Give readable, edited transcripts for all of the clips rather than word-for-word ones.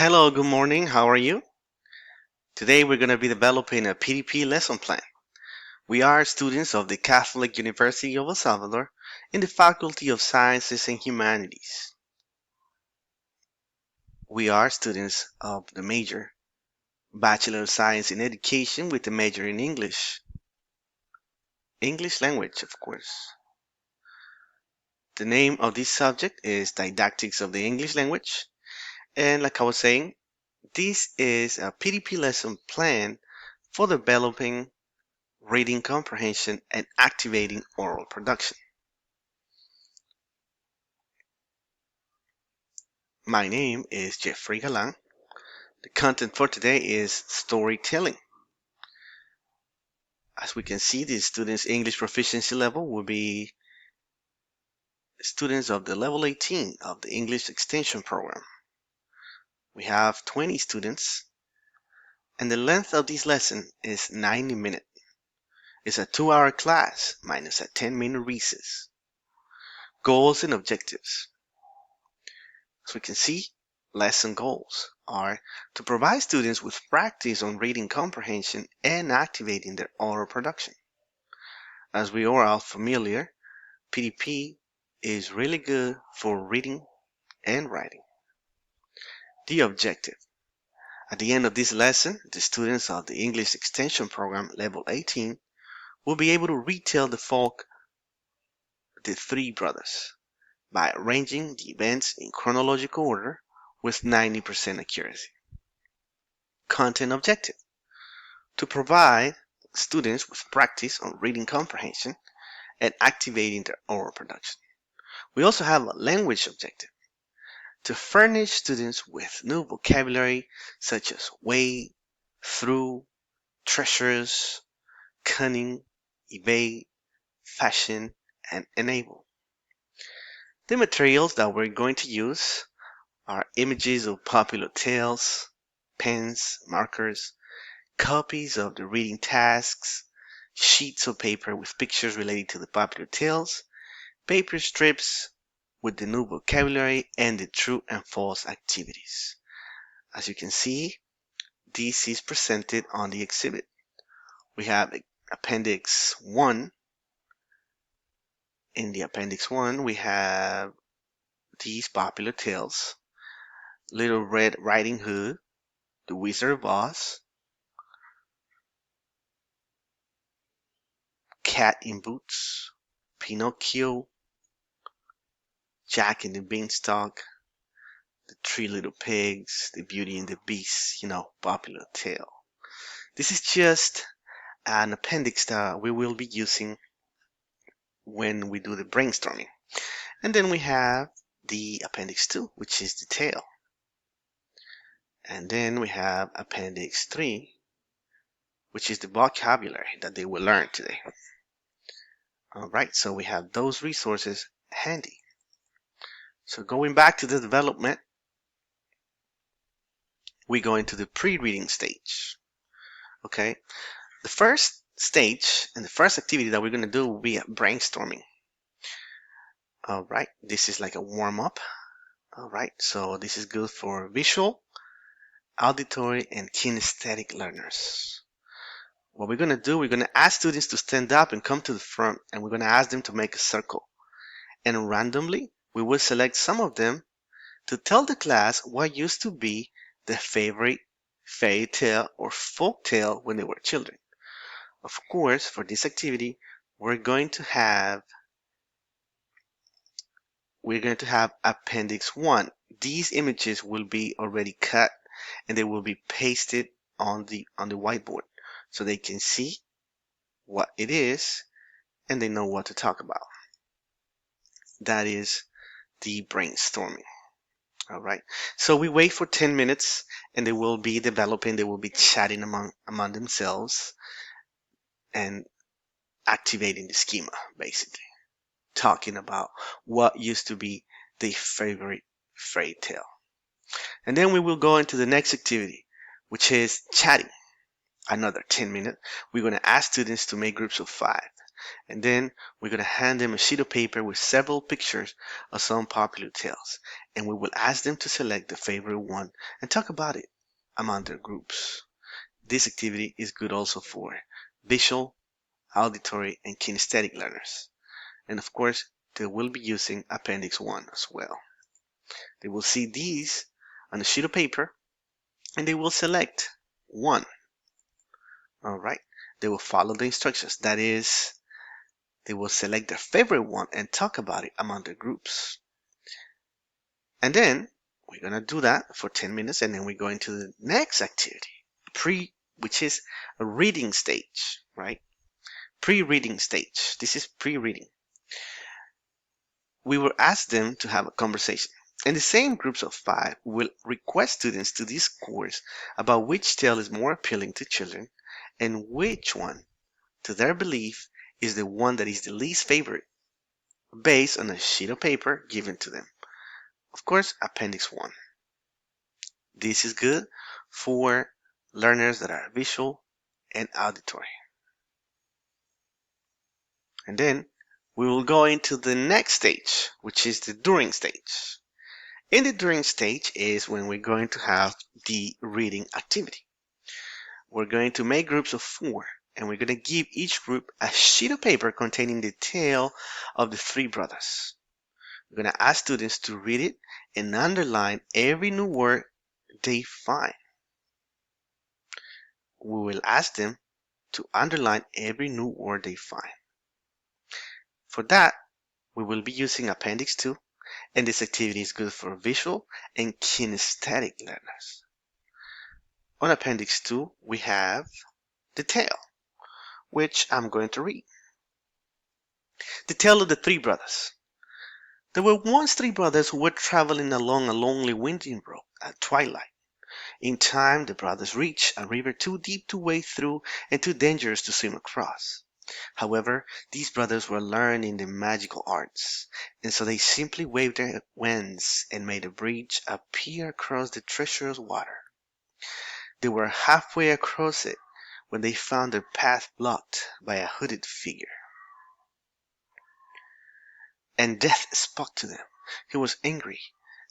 Hello, good morning. How are you? Today we're going to be developing a PDP lesson plan. We are students of the Catholic University of El Salvador in the Faculty of Sciences and Humanities. We are students of the major Bachelor of Science in Education with a major in English. English language, of course. The name of this subject is Didactics of the English Language. And like I was saying, this is a PDP lesson plan for developing reading comprehension, and activating oral production. My name is Jeffrey Galan. The content for today is storytelling. As we can see, the students' English proficiency level will be students of the level 18 of the English extension program. We have 20 students, and the length of this lesson is 90 minutes. It's a 2-hour class minus a 10-minute recess. Goals and objectives. As we can see, lesson goals are to provide students with practice on reading comprehension and activating their oral production. As we are all familiar, PDP is really good for reading and writing. The objective. At the end of this lesson, the students of the English Extension Program Level 18 will be able to retell the folk The Three Brothers by arranging the events in chronological order with 90% accuracy. Content objective. To provide students with practice on reading comprehension and activating their oral production. We also have a language objective to furnish students with new vocabulary such as way, through, treacherous, cunning, evade, fashion, and enable. The materials that we're going to use are images of popular tales, pens, markers, copies of the reading tasks, sheets of paper with pictures related to the popular tales, paper strips with the new vocabulary, and the true and false activities. As you can see, this is presented on the exhibit. We have Appendix 1. In the Appendix 1, we have these popular tales: Little Red Riding Hood, The Wizard of Oz, Cat in Boots, Pinocchio, Jack and the Beanstalk, The Three Little Pigs, The Beauty and the Beast, popular tale. This is just an appendix that we will be using when we do the brainstorming. And then we have the Appendix 2, which is the tale. And then we have Appendix 3, which is the vocabulary that they will learn today. Alright, so we have those resources handy. So going back to the development, we go into the pre-reading stage. Okay, the first stage and the first activity that we're going to do will be brainstorming. Alright, this is like a warm-up. Alright, so this is good for visual, auditory, and kinesthetic learners. What we're going to do, we're going to ask students to stand up and come to the front, and we're going to ask them to make a circle. And randomly, we will select some of them to tell the class what used to be their favorite fairy tale or folk tale when they were children. Of course, for this activity, we're going to have Appendix 1. These images will be already cut and they will be pasted on the whiteboard so they can see what it is and they know what to talk about. That is the brainstorming. All right. So we wait for 10 minutes and they will be developing, they will be chatting among themselves and activating the schema, basically. Talking about what used to be their favorite fairy tale. And then we will go into the next activity, which is chatting. Another 10 minutes. We're going to ask students to make groups of 5. And then we're going to hand them a sheet of paper with several pictures of some popular tales. And we will ask them to select the favorite one and talk about it among their groups. This activity is good also for visual, auditory, and kinesthetic learners. And of course, they will be using Appendix 1 as well. They will see these on a sheet of paper and they will select one. All right. They will follow the instructions. That is, they will select their favorite one and talk about it among their groups. And then we're going to do that for 10 minutes and then we go into the next activity, which is a reading stage, right? Pre-reading stage. This is pre-reading. We will ask them to have a conversation. In the same groups of 5, we will request students to discourse about which tale is more appealing to children and which one, to their belief, is the one that is the least favorite, based on a sheet of paper given to them. Of course, Appendix 1. This is good for learners that are visual and auditory. And then we will go into the next stage, which is the during stage. In the during stage is when we're going to have the reading activity. We're going to make groups of 4, and we're going to give each group a sheet of paper containing the tale of the 3 brothers. We're going to ask students to read it and underline every new word they find. We will ask them to underline every new word they find. For that, we will be using Appendix 2, and this activity is good for visual and kinesthetic learners. On Appendix 2, we have the tale, which I'm going to read. The tale of the 3 brothers. There were once 3 brothers who were traveling along a lonely winding road at twilight. In time, the brothers reached a river too deep to wade through and too dangerous to swim across. However, these brothers were learning the magical arts, and so they simply waved their wands and made a bridge appear across the treacherous water. They were halfway across it when they found their path blocked by a hooded figure. And Death spoke to them. He was angry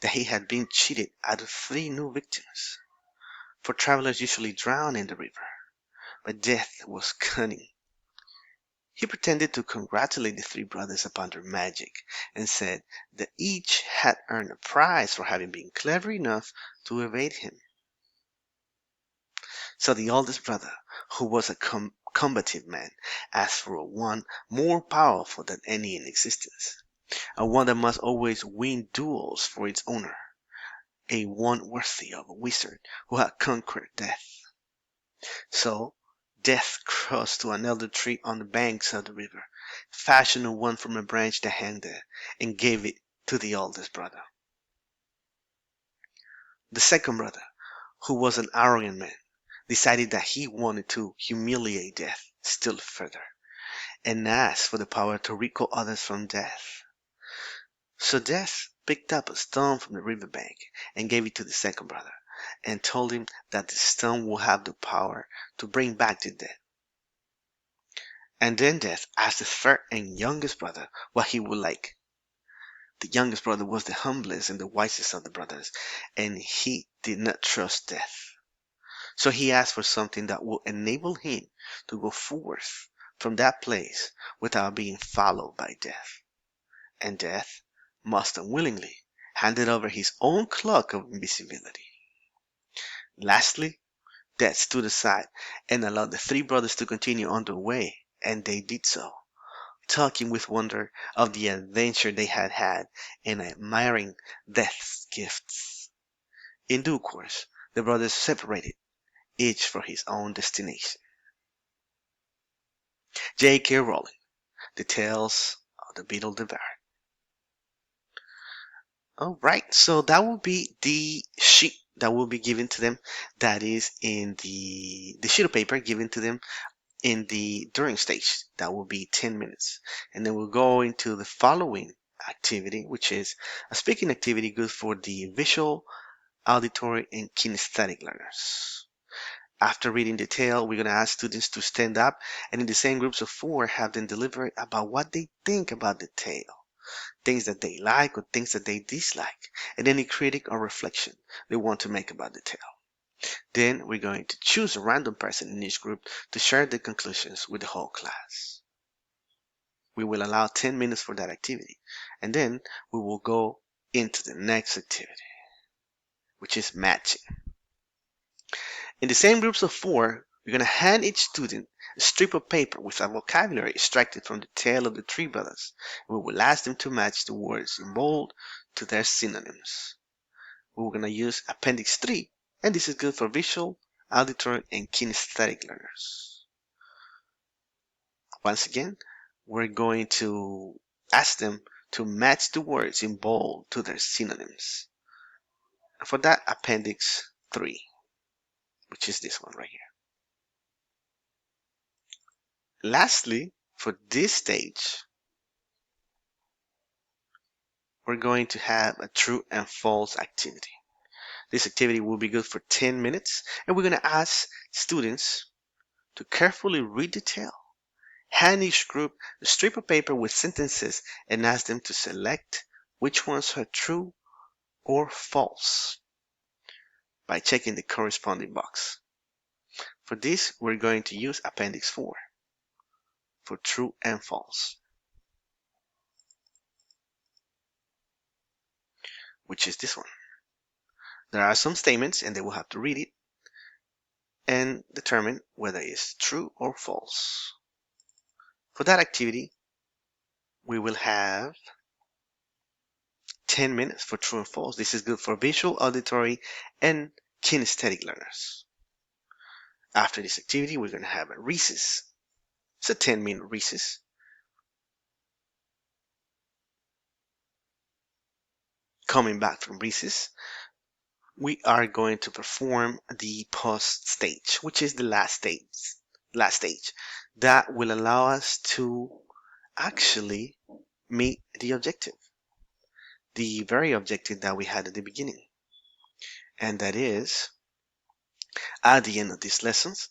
that he had been cheated out of 3 new victims. For travelers usually drown in the river, but Death was cunning. He pretended to congratulate the 3 brothers upon their magic and said that each had earned a prize for having been clever enough to evade him. So the oldest brother, who was a combative man, asked for one more powerful than any in existence, a one that must always win duels for its owner, a one worthy of a wizard who had conquered death. So Death crossed to an elder tree on the banks of the river, fashioned one from a branch that hung there, and gave it to the oldest brother. The second brother, who was an arrogant man, decided that he wanted to humiliate Death still further, and asked for the power to recall others from death. So Death picked up a stone from the river bank and gave it to the second brother, and told him that the stone would have the power to bring back the dead. And then Death asked the third and youngest brother what he would like. The youngest brother was the humblest and the wisest of the brothers, and he did not trust Death. So he asked for something that would enable him to go forth from that place without being followed by Death. And Death, most unwillingly, handed over his own cloak of invisibility. Lastly, Death stood aside and allowed the 3 brothers to continue on their way, and they did so, talking with wonder of the adventure they had had and admiring Death's gifts. In due course, the brothers separated, each for his own destination. J.K. Rowling, The Tales of the Beetle Devoured. Alright, so that will be the sheet that will be given to them, that is in the sheet of paper given to them in the during stage. That will be 10 minutes. And then we'll go into the following activity, which is a speaking activity good for the visual, auditory, and kinesthetic learners. After reading the tale, we're going to ask students to stand up and in the same groups of 4 have them deliberate about what they think about the tale, things that they like or things that they dislike, and any critic or reflection they want to make about the tale. Then we're going to choose a random person in each group to share their conclusions with the whole class. We will allow 10 minutes for that activity, and then we will go into the next activity, which is matching. In the same groups of 4, we're going to hand each student a strip of paper with a vocabulary extracted from the tale of the three brothers. We will ask them to match the words in bold to their synonyms. We're going to use Appendix 3, and this is good for visual, auditory, and kinesthetic learners. Once again, we're going to ask them to match the words in bold to their synonyms. And for that, Appendix 3, which is this one right here. Lastly, for this stage, we're going to have a true and false activity. This activity will be good for 10 minutes, and we're going to ask students to carefully read the tale, hand each group a strip of paper with sentences, and ask them to select which ones are true or false by checking the corresponding box. For this, we're going to use Appendix 4 for true and false, which is this one. There are some statements, and they will have to read it and determine whether it's true or false. For that activity, we will have 10 minutes for true and false. This is good for visual, auditory, and kinesthetic learners. After this activity, we're going to have a recess. It's a 10-minute recess. Coming back from recess, we are going to perform the post stage, which is the last stage that will allow us to actually meet the objective, the very objective that we had at the beginning. And that is, at the end of these lessons,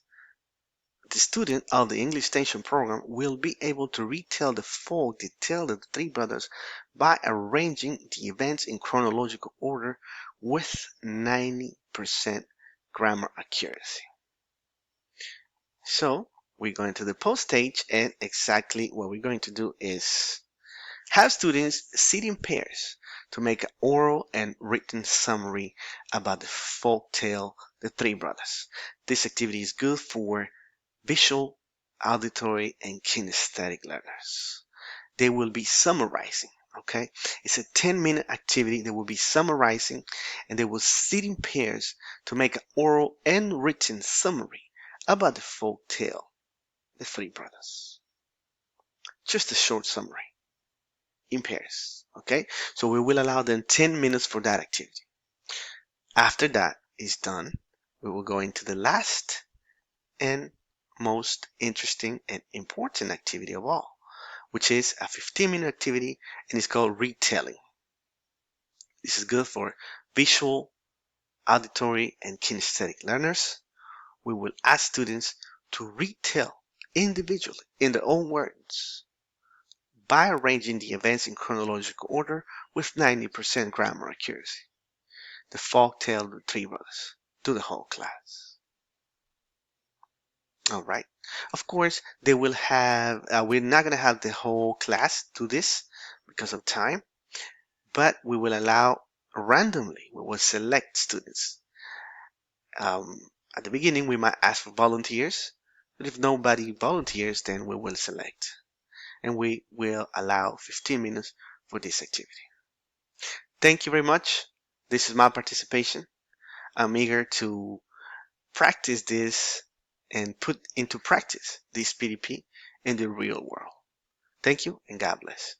the student of the English Extension program will be able to retell the full detail of the three brothers by arranging the events in chronological order with 90% grammar accuracy. So we're going to the post stage, and exactly what we're going to do is have students sit in pairs to make an oral and written summary about the folk tale, The Three Brothers. This activity is good for visual, auditory, and kinesthetic learners. They will be summarizing, okay? It's a 10-minute activity. They will be summarizing, and they will sit in pairs to make an oral and written summary about the folk tale, The Three Brothers. Just a short summary in pairs, okay? So we will allow them 10 minutes for that activity. After that is done, we will go into the last and most interesting and important activity of all, which is a 15-minute activity, and it's called retelling. This is good for visual, auditory, and kinesthetic learners. We will ask students to retell individually in their own words by arranging the events in chronological order with 90% grammar accuracy. The folk tale of the three brothers to the whole class. All right. Of course, they will have, we're not going to have the whole class do this because of time, but we will allow randomly, we will select students. At the beginning, we might ask for volunteers, but if nobody volunteers, then we will select. And we will allow 15 minutes for this activity. Thank you very much. This is my participation. I'm eager to practice this and put into practice this PDP in the real world. Thank you and God bless.